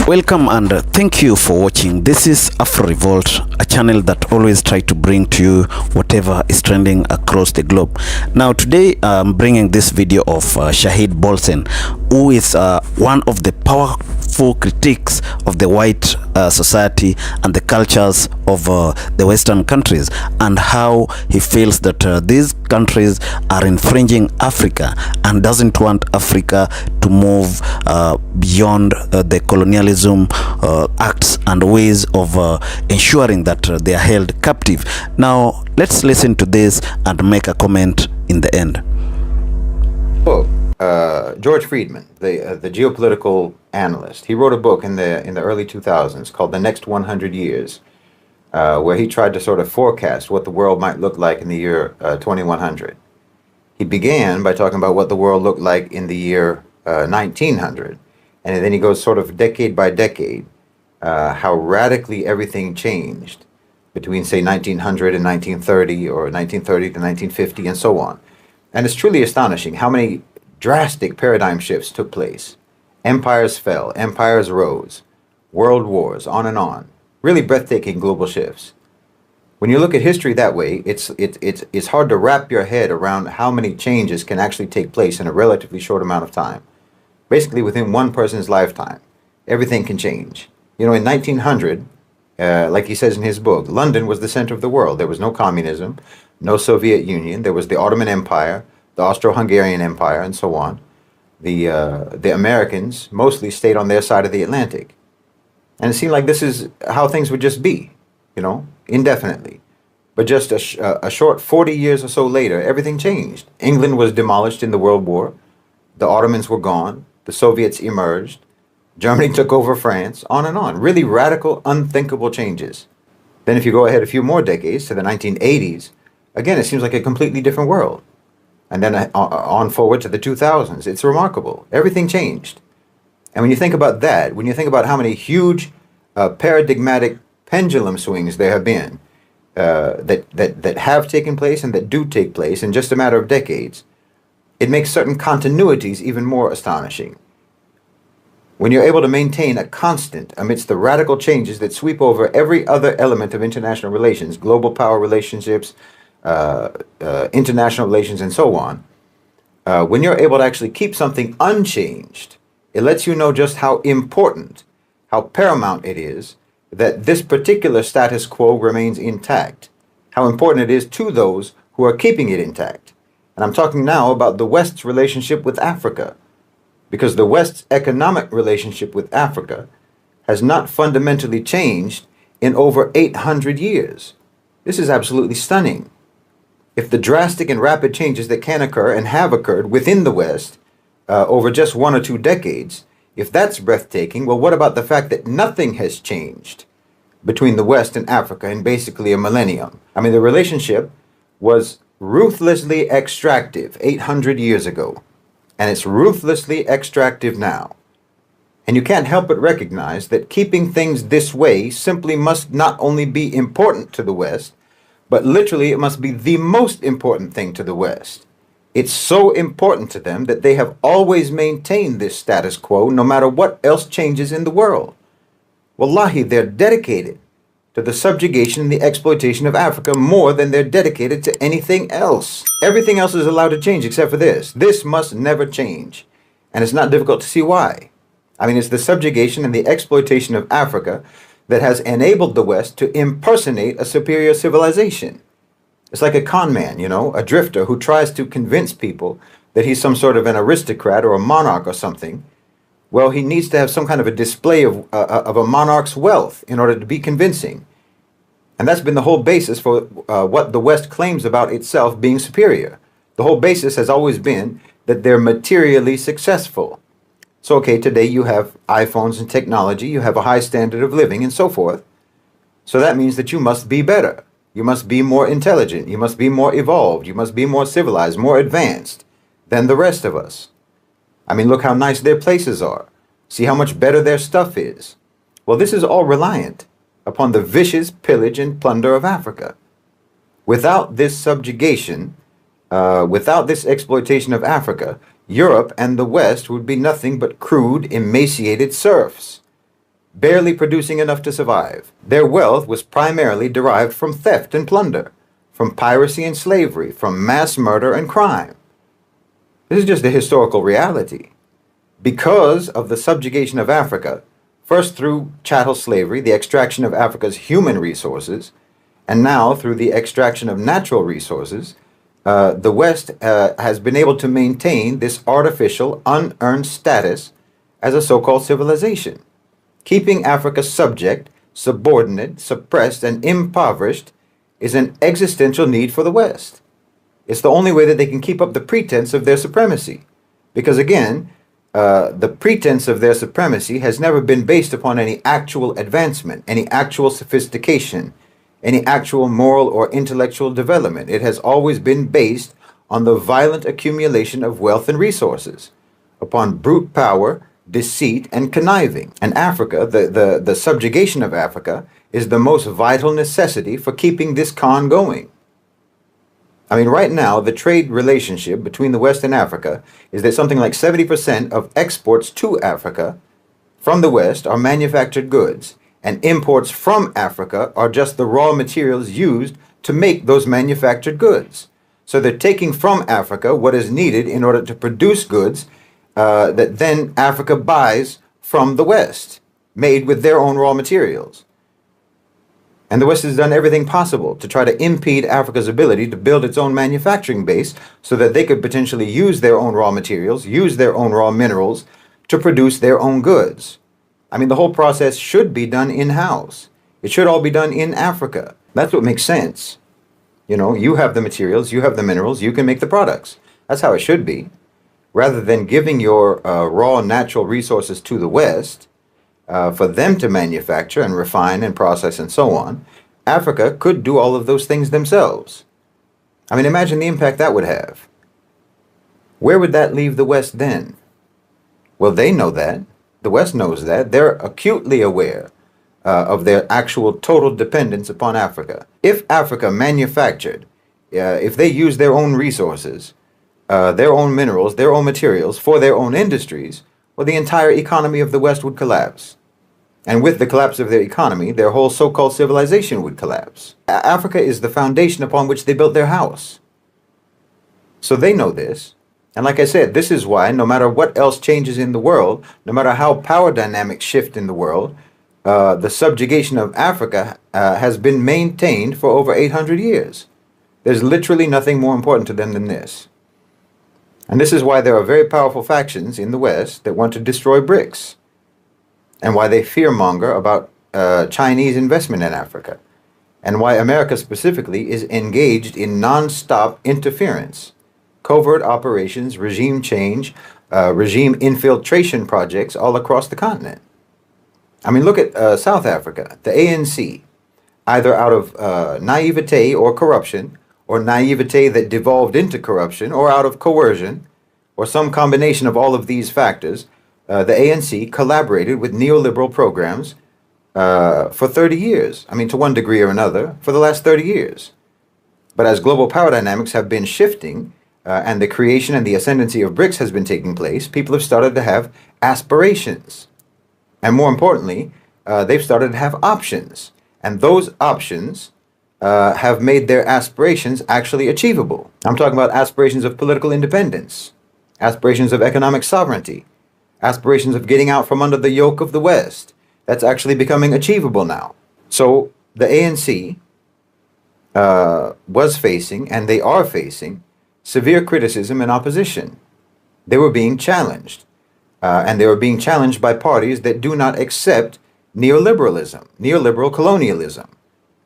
Welcome and thank you for watching. This is Afro Revolt, a channel that always try to bring to you whatever is trending across the globe. Now today I'm bringing this video of Shaheed Bolsen, who is one of the powerful critics of the white society and the cultures of the Western countries, and how he feels that these countries are infringing Africa and doesn't want Africa to move beyond the colonialism acts and ways of ensuring that they are held captive. Now let's listen to this and make a comment in the end. George Friedman, the geopolitical analyst, he wrote a book in the early 2000s called The Next 100 Years, where he tried to sort of forecast what the world might look like in the year 2100. He began by talking about what the world looked like in the year 1900, and then he goes sort of decade by decade, how radically everything changed between, say, 1900 and 1930, or 1930 to 1950, and so on. And it's truly astonishing how many drastic paradigm shifts took place. Empires fell, empires rose, world wars, on and on. Really breathtaking global shifts. When you look at history that way, it's hard to wrap your head around how many changes can actually take place in a relatively short amount of time. Basically, within one person's lifetime, everything can change. You know, in 1900, like he says in his book, London was the center of the world. There was no communism, no Soviet Union. There was the Ottoman Empire, the Austro-Hungarian Empire, and so on. The Americans mostly stayed on their side of the Atlantic. And it seemed like this is how things would just be, you know, indefinitely. But just a short 40 years or so later, everything changed. England was demolished in the World War. The Ottomans were gone. The Soviets emerged. Germany took over France, on and on. Really radical, unthinkable changes. Then if you go ahead a few more decades to the 1980s, again, it seems like a completely different world. And then on forward to the 2000s, it's remarkable. Everything changed. And when you think about that, when you think about how many huge paradigmatic pendulum swings there have been that have taken place and that do take place in just a matter of decades, it makes certain continuities even more astonishing. When you're able to maintain a constant amidst the radical changes that sweep over every other element of international relations, global power relationships, international relations, and so on, when you're able to actually keep something unchanged, it lets you know just how important, how paramount it is that this particular status quo remains intact, how important it is to those who are keeping it intact. And I'm talking now about the West's relationship with Africa, because the West's economic relationship with Africa has not fundamentally changed in over 800 years. This is absolutely stunning. If the drastic and rapid changes that can occur and have occurred within the West over just 1 or 2 decades, if that's breathtaking, well, what about the fact that nothing has changed between the West and Africa in basically a millennium? I mean, the relationship was ruthlessly extractive 800 years ago, and it's ruthlessly extractive now. And you can't help but recognize that keeping things this way simply must not only be important to the West, but literally it must be the most important thing to the West. It's so important to them that they have always maintained this status quo no matter what else changes in the world. Wallahi, they're dedicated to the subjugation and the exploitation of Africa more than they're dedicated to anything else. Everything else is allowed to change except for this. This must never change. And it's not difficult to see why. I mean, it's the subjugation and the exploitation of Africa that has enabled the West to impersonate a superior civilization. It's like a con man, you know, a drifter who tries to convince people that he's some sort of an aristocrat or a monarch or something. Well, he needs to have some kind of a display of a monarch's wealth in order to be convincing. And that's been the whole basis for what the West claims about itself being superior. The whole basis has always been that they're materially successful. So, okay, today you have iPhones and technology, you have a high standard of living and so forth. So that means that you must be better. You must be more intelligent. You must be more evolved. You must be more civilized, more advanced than the rest of us. I mean, look how nice their places are. See how much better their stuff is. Well, this is all reliant upon the vicious pillage and plunder of Africa. Without this subjugation, without this exploitation of Africa, Europe and the West would be nothing but crude, emaciated serfs. barely producing enough to survive. Their wealth was primarily derived from theft and plunder, from piracy and slavery, from mass murder and crime. This is just a historical reality. Because of the subjugation of Africa, first through chattel slavery, the extraction of Africa's human resources, and now through the extraction of natural resources, the West has been able to maintain this artificial, unearned status as a so-called civilization, keeping Africa subject, subordinate, suppressed, and impoverished is an existential need for the West. It's the only way that they can keep up the pretense of their supremacy. Because again, the pretense of their supremacy has never been based upon any actual advancement, any actual sophistication, any actual moral or intellectual development. It has always been based on the violent accumulation of wealth and resources, upon brute power, deceit, and conniving. And Africa, the subjugation of Africa, is the most vital necessity for keeping this con going. I mean, right now, the trade relationship between the West and Africa is that something like 70% of exports to Africa from the West are manufactured goods, and imports from Africa are just the raw materials used to make those manufactured goods. So they're taking from Africa what is needed in order to produce goods that then Africa buys from the West, made with their own raw materials. And the West has done everything possible to try to impede Africa's ability to build its own manufacturing base so that they could potentially use their own raw materials, use their own raw minerals to produce their own goods. I mean, the whole process should be done in-house. It should all be done in Africa. That's what makes sense. You know, you have the materials, you have the minerals, you can make the products. That's how it should be. Rather than giving your raw natural resources to the West, for them to manufacture and refine and process and so on, Africa could do all of those things themselves. I mean, imagine the impact that would have. Where would that leave the West then? Well, they know that. The West knows that. They're acutely aware of their actual total dependence upon Africa. If Africa manufactured, if they used their own resources, their own minerals, their own materials for their own industries, well, the entire economy of the West would collapse. And with the collapse of their economy, their whole so-called civilization would collapse. Africa is the foundation upon which they built their house. So they know this. And like I said, this is why no matter what else changes in the world, no matter how power dynamics shift in the world, the subjugation of Africa has been maintained for over 800 years. There's literally nothing more important to them than this. And this is why there are very powerful factions in the West that want to destroy BRICS, and why they fearmonger about Chinese investment in Africa, and why America specifically is engaged in non-stop interference, covert operations, regime change, regime infiltration projects all across the continent. I mean, look at South Africa, the ANC, either out of naivete or corruption, or naivete that devolved into corruption, or out of coercion, or some combination of all of these factors, the ANC collaborated with neoliberal programs for 30 years. I mean, to one degree or another, for the last 30 years. But as global power dynamics have been shifting, and the creation and the ascendancy of BRICS has been taking place, people have started to have aspirations. And more importantly, they've started to have options. And those options have made their aspirations actually achievable. I'm talking about aspirations of political independence, aspirations of economic sovereignty, aspirations of getting out from under the yoke of the West. That's actually becoming achievable now. So the ANC was facing, and they are facing, severe criticism and opposition. They were being challenged, and they were being challenged by parties that do not accept neoliberalism, neoliberal colonialism,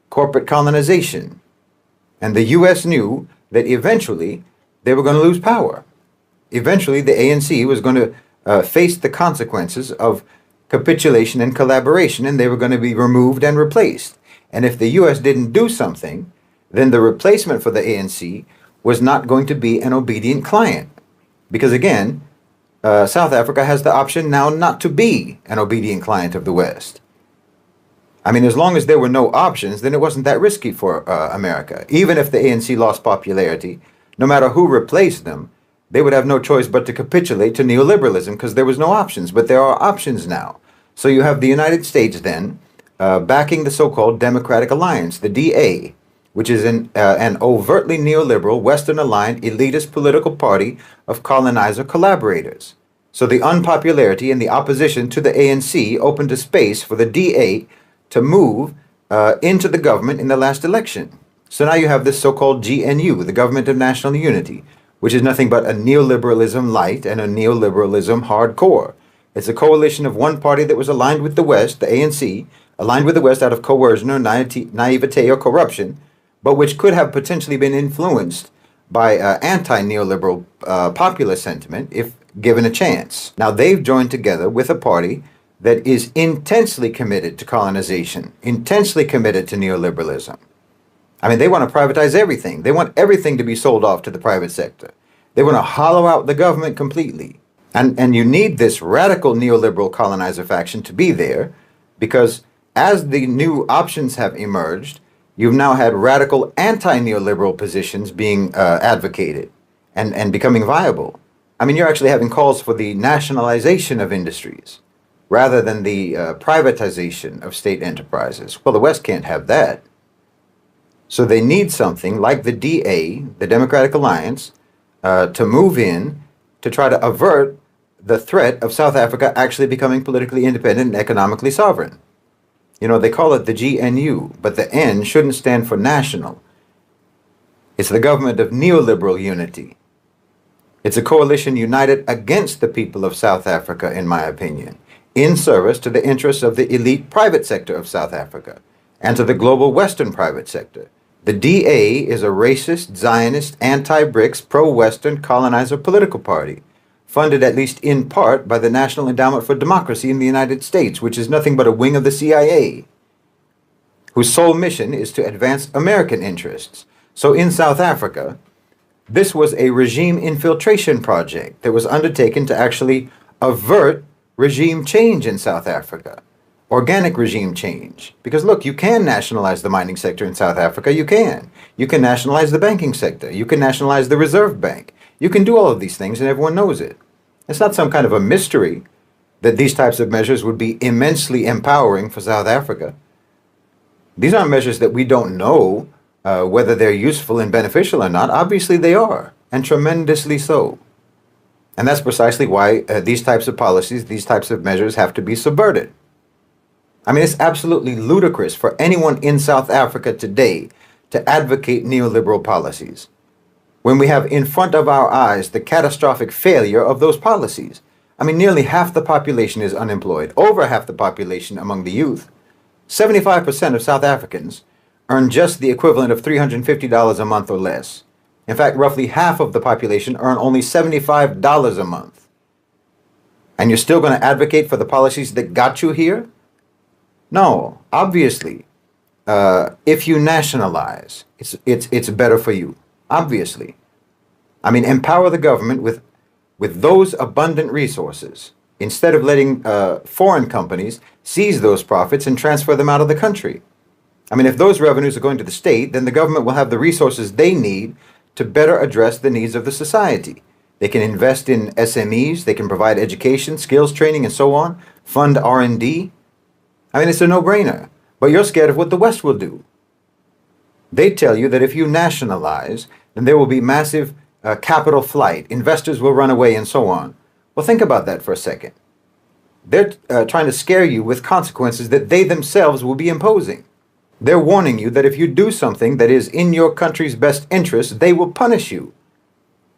corporate colonization. And the U.S. knew that eventually they were going to lose power. Eventually the ANC was going to face the consequences of capitulation and collaboration, and they were going to be removed and replaced. And if the U.S. didn't do something, then the replacement for the ANC was not going to be an obedient client. Because again, South Africa has the option now not to be an obedient client of the West. I mean, as long as there were no options, then it wasn't that risky for America. Even if the ANC lost popularity, no matter who replaced them, they would have no choice but to capitulate to neoliberalism because there was no options. But there are options now. So you have the United States then backing the so-called Democratic Alliance, the DA, which is an overtly neoliberal, Western-aligned, elitist political party of colonizer collaborators. So the unpopularity and the opposition to the ANC opened a space for the DA to move into the government in the last election. So now you have this so-called GNU, the Government of National Unity, which is nothing but a neoliberalism light and a neoliberalism hardcore. It's a coalition of one party that was aligned with the West, the ANC, aligned with the West out of coercion or naivete or corruption, but which could have potentially been influenced by anti-neoliberal populist sentiment if given a chance. Now they've joined together with a party that is intensely committed to colonization, intensely committed to neoliberalism. I mean, they want to privatize everything. They want everything to be sold off to the private sector. They want to hollow out the government completely. And you need this radical neoliberal colonizer faction to be there because as the new options have emerged, you've now had radical anti-neoliberal positions being advocated and becoming viable. I mean, you're actually having calls for the nationalization of industries rather than the privatization of state enterprises. Well, the West can't have that. So they need something like the DA, the Democratic Alliance, to move in to try to avert the threat of South Africa actually becoming politically independent and economically sovereign. You know, they call it the GNU, but the N shouldn't stand for national. It's the government of neoliberal unity. It's a coalition united against the people of South Africa, in my opinion, in service to the interests of the elite private sector of South Africa and to the global Western private sector. The DA is a racist, Zionist, anti-BRICS, pro-Western colonizer political party, funded at least in part by the National Endowment for Democracy in the United States, which is nothing but a wing of the CIA, whose sole mission is to advance American interests. So in South Africa, this was a regime infiltration project that was undertaken to actually avert regime change in South Africa. Organic regime change. Because look, you can nationalize the mining sector in South Africa. You can. You can nationalize the banking sector. You can nationalize the Reserve Bank. You can do all of these things and everyone knows it. It's not some kind of a mystery that these types of measures would be immensely empowering for South Africa. These aren't measures that we don't know whether they're useful and beneficial or not. Obviously they are, and tremendously so. And that's precisely why these types of policies, these types of measures have to be subverted. I mean, it's absolutely ludicrous for anyone in South Africa today to advocate neoliberal policies when we have in front of our eyes the catastrophic failure of those policies. I mean, nearly half the population is unemployed, over half the population among the youth. 75% of South Africans earn just the equivalent of $350 a month or less. In fact, roughly half of the population earn only $75 a month. And you're still going to advocate for the policies that got you here? No, obviously, if you nationalize, it's better for you. Obviously. I mean, empower the government with those abundant resources instead of letting foreign companies seize those profits and transfer them out of the country. I mean, if those revenues are going to the state, then the government will have the resources they need to better address the needs of the society. They can invest in SMEs, they can provide education, skills training, and so on, fund R&D. I mean, it's a no-brainer. But you're scared of what the West will do. They tell you that if you nationalize, then there will be massive capital flight, investors will run away, and so on. Well, think about that for a second. They're trying to scare you with consequences that they themselves will be imposing. They're warning you that if you do something that is in your country's best interest, they will punish you.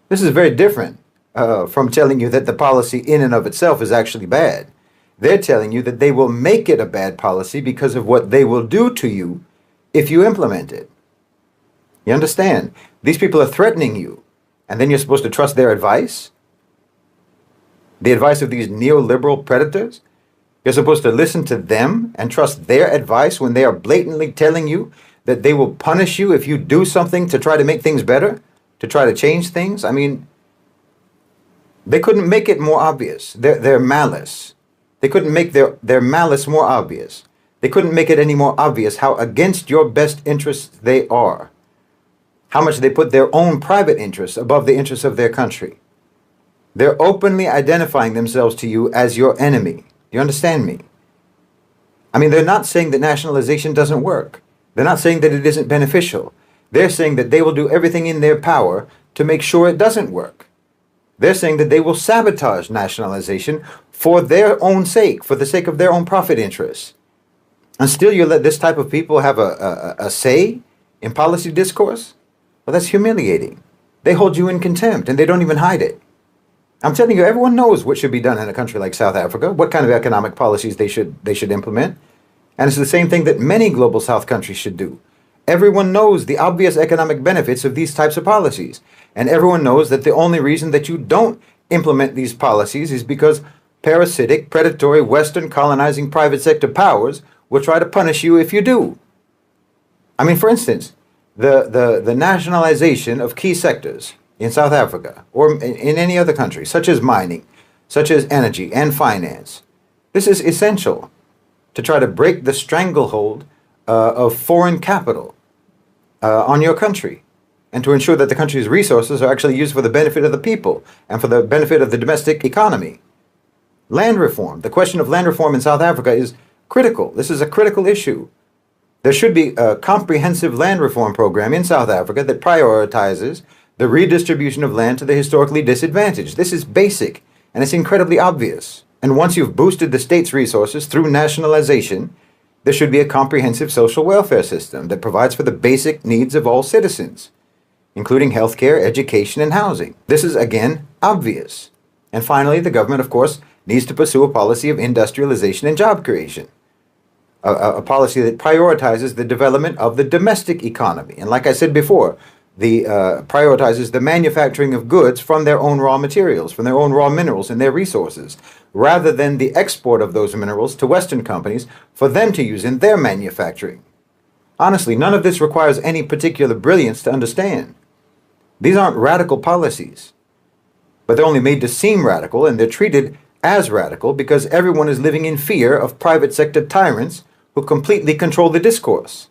This is very different from telling you that the policy in and of itself is actually bad. They're telling you that they will make it a bad policy because of what they will do to you if you implement it. You understand? These people are threatening you, and then you're supposed to trust their advice? The advice of these neoliberal predators? You're supposed to listen to them and trust their advice when they are blatantly telling you that they will punish you if you do something to try to make things better, to try to change things? I mean, they couldn't make it more obvious, their malice. They couldn't make their malice more obvious. They couldn't make it any more obvious how against your best interests they are. How much they put their own private interests above the interests of their country. They're openly identifying themselves to you as your enemy. Do you understand me? I mean, they're not saying that nationalization doesn't work. They're not saying that it isn't beneficial. They're saying that they will do everything in their power to make sure it doesn't work. They're saying that they will sabotage nationalization for their own sake, for the sake of their own profit interests. And still you let this type of people have a say in policy discourse? Well, that's humiliating. They hold you in contempt and they don't even hide it. I'm telling you, everyone knows what should be done in a country like South Africa, what kind of economic policies they should implement. And it's the same thing that many global South countries should do. Everyone knows the obvious economic benefits of these types of policies. And everyone knows that the only reason that you don't implement these policies is because parasitic, predatory, Western colonizing private sector powers will try to punish you if you do. I mean, for instance, the nationalization of key sectors in South Africa or in any other country, such as mining, such as energy and finance. This is essential to try to break the stranglehold of foreign capital on your country and to ensure that the country's resources are actually used for the benefit of the people and for the benefit of the domestic economy. Land reform. The question of land reform in South Africa is critical. This is a critical issue. There should be a comprehensive land reform program in South Africa that prioritizes the redistribution of land to the historically disadvantaged. This is basic, and it's incredibly obvious. And once you've boosted the state's resources through nationalization, there should be a comprehensive social welfare system that provides for the basic needs of all citizens, including healthcare, education, and housing. This is, again, obvious. And finally, the government, of course, needs to pursue a policy of industrialization and job creation. A policy that prioritizes the development of the domestic economy. And like I said before, prioritizes the manufacturing of goods from their own raw materials, from their own raw minerals and their resources, rather than the export of those minerals to Western companies for them to use in their manufacturing. Honestly, none of this requires any particular brilliance to understand. These aren't radical policies, but they're only made to seem radical, and they're treated as radical because everyone is living in fear of private sector tyrants who completely control the discourse.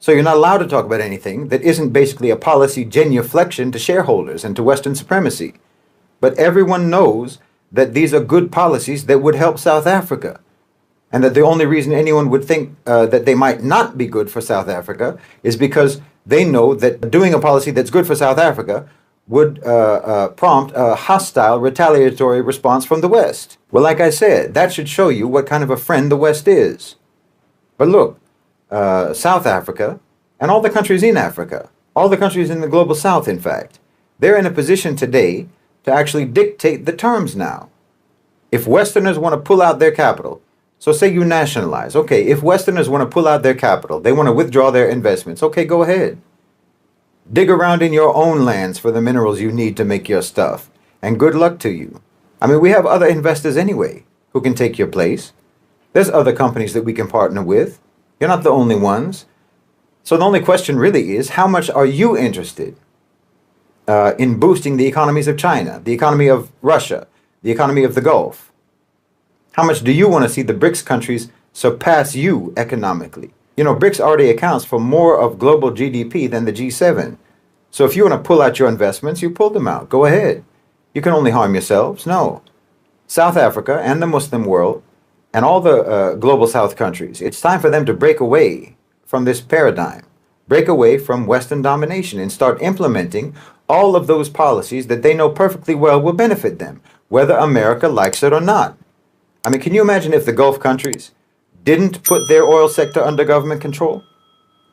So you're not allowed to talk about anything that isn't basically a policy genuflection to shareholders and to Western supremacy. But everyone knows that these are good policies that would help South Africa, and that the only reason anyone would think that they might not be good for South Africa is because they know that doing a policy that's good for South Africa would prompt a hostile, retaliatory response from the West. Well, like I said, that should show you what kind of a friend the West is. But look, South Africa and all the countries in Africa, all the countries in the global South, in fact, they're in a position today to actually dictate the terms now. If Westerners want to pull out their capital, so say you nationalize, okay, if Westerners want to pull out their capital, they want to withdraw their investments, okay, go ahead. Dig around in your own lands for the minerals you need to make your stuff, and good luck to you. I mean, we have other investors anyway who can take your place. There's other companies that we can partner with. You're not the only ones. So the only question really is, how much are you interested in boosting the economies of China, the economy of Russia, the economy of the Gulf? How much do you want to see the BRICS countries surpass you economically? You know, BRICS already accounts for more of global GDP than the G7. So if you want to pull out your investments, you pull them out. Go ahead. You can only harm yourselves. No. South Africa and the Muslim world and all the global South countries, it's time for them to break away from this paradigm, break away from Western domination and start implementing all of those policies that they know perfectly well will benefit them, whether America likes it or not. I mean, can you imagine if the Gulf countries didn't put their oil sector under government control?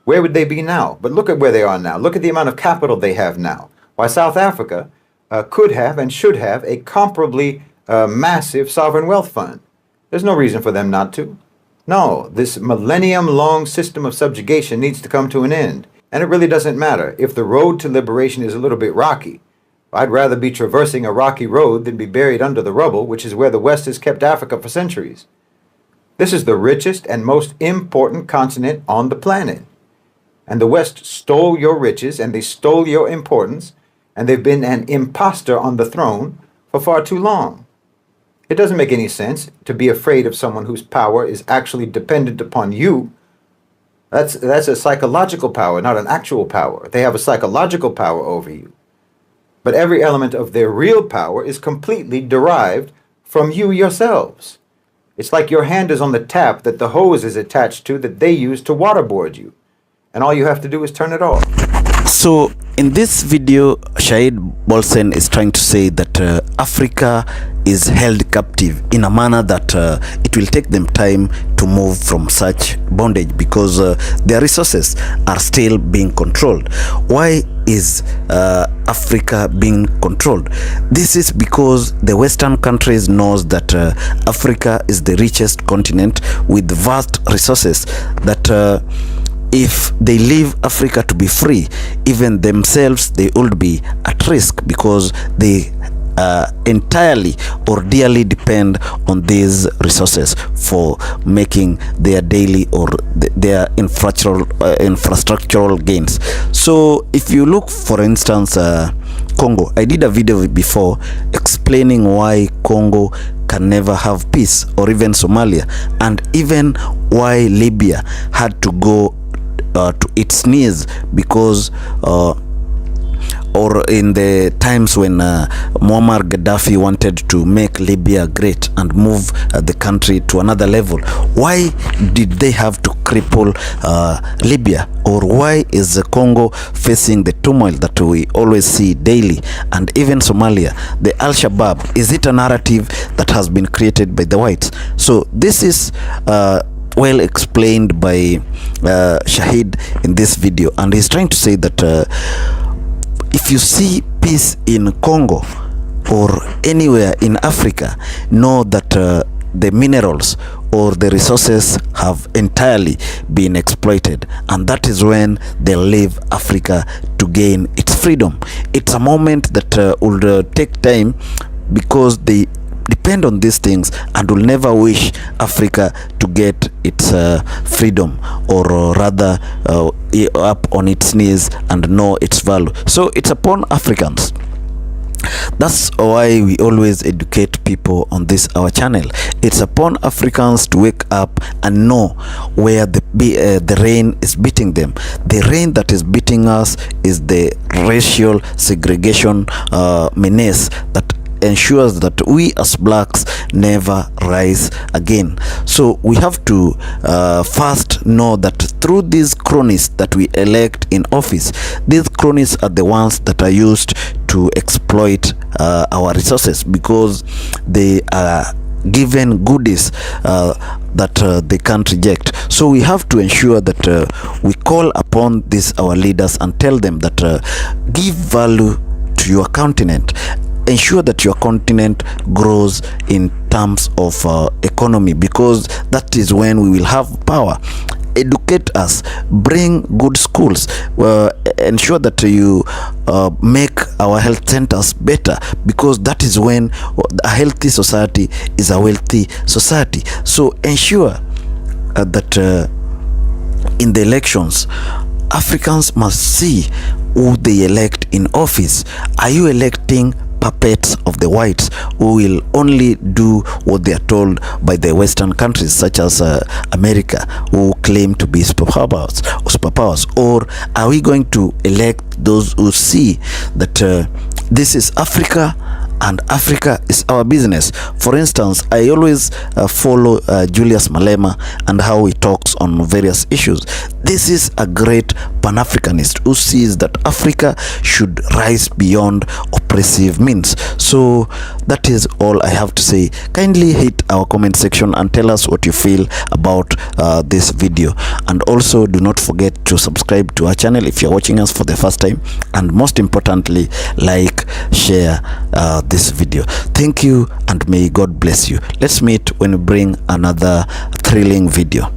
Where would they be now? But look at where they are now. Look at the amount of capital they have now. Why, South Africa could have and should have a comparably massive sovereign wealth fund. There's no reason for them not to. No, this millennium-long system of subjugation needs to come to an end. And it really doesn't matter if the road to liberation is a little bit rocky. I'd rather be traversing a rocky road than be buried under the rubble, which is where the West has kept Africa for centuries. This is the richest and most important continent on the planet. And the West stole your riches and they stole your importance, and they've been an imposter on the throne for far too long. It doesn't make any sense to be afraid of someone whose power is actually dependent upon you. That's a psychological power, not an actual power. They have a psychological power over you. But every element of their real power is completely derived from you yourselves. It's like your hand is on the tap that the hose is attached to that they use to waterboard you. And all you have to do is turn it off. So in this video, Shaheed Bolsen is trying to say that Africa is held captive in a manner that it will take them time to move from such bondage because their resources are still being controlled. Why is Africa being controlled? This is because the Western countries knows that Africa is the richest continent with vast resources that if they leave Africa to be free, even themselves they would be at risk because they entirely or dearly depend on these resources for making their daily or their infrastructural gains. So if you look, for instance, Congo, I did a video before explaining why Congo can never have peace, or even Somalia, and even why Libya had to go to its knees because or in the times when Muammar Gaddafi wanted to make Libya great and move the country to another level. Why did they have to cripple Libya? Or why is the Congo facing the turmoil that we always see daily? And even Somalia, the Al-Shabaab, is it a narrative that has been created by the whites? So this is well explained by Shaheed in this video, and he's trying to say that if you see peace in Congo or anywhere in Africa, know that the minerals or the resources have entirely been exploited, and that is when they'll leave Africa to gain its freedom. It's a moment that will take time because they depend on these things and will never wish Africa to get its freedom, or rather up on its knees and know its value. So it's upon Africans. That's why we always educate people on this our channel. It's upon Africans to wake up and know where the rain is beating them. The rain that is beating us is the racial segregation menace that ensures that we as blacks never rise again. So we have to first know that through these cronies that we elect in office, these cronies are the ones that are used to exploit our resources because they are given goodies that they can't reject. So we have to ensure that we call upon these our leaders and tell them that give value to your continent. Ensure that your continent grows in terms of economy, because that is when we will have power. Educate us, bring good schools, ensure that you make our health centers better, because that is when a healthy society is a wealthy society. So ensure that in the elections, Africans must see who they elect in office. Are you electing puppets of the whites who will only do what they are told by the Western countries such as America, who claim to be superpowers? Or are we going to elect those who see that this is Africa and Africa is our business? For instance, I always follow Julius Malema and how he talks on various issues. This is a great Pan-Africanist who sees that Africa should rise beyond oppressive means. So that is all I have to say. Kindly hit our comment section and tell us what you feel about this video, and also do not forget to subscribe to our channel if you're watching us for the first time, and most importantly, like, share this video. Thank you, and may God bless you. Let's meet when we bring another thrilling video.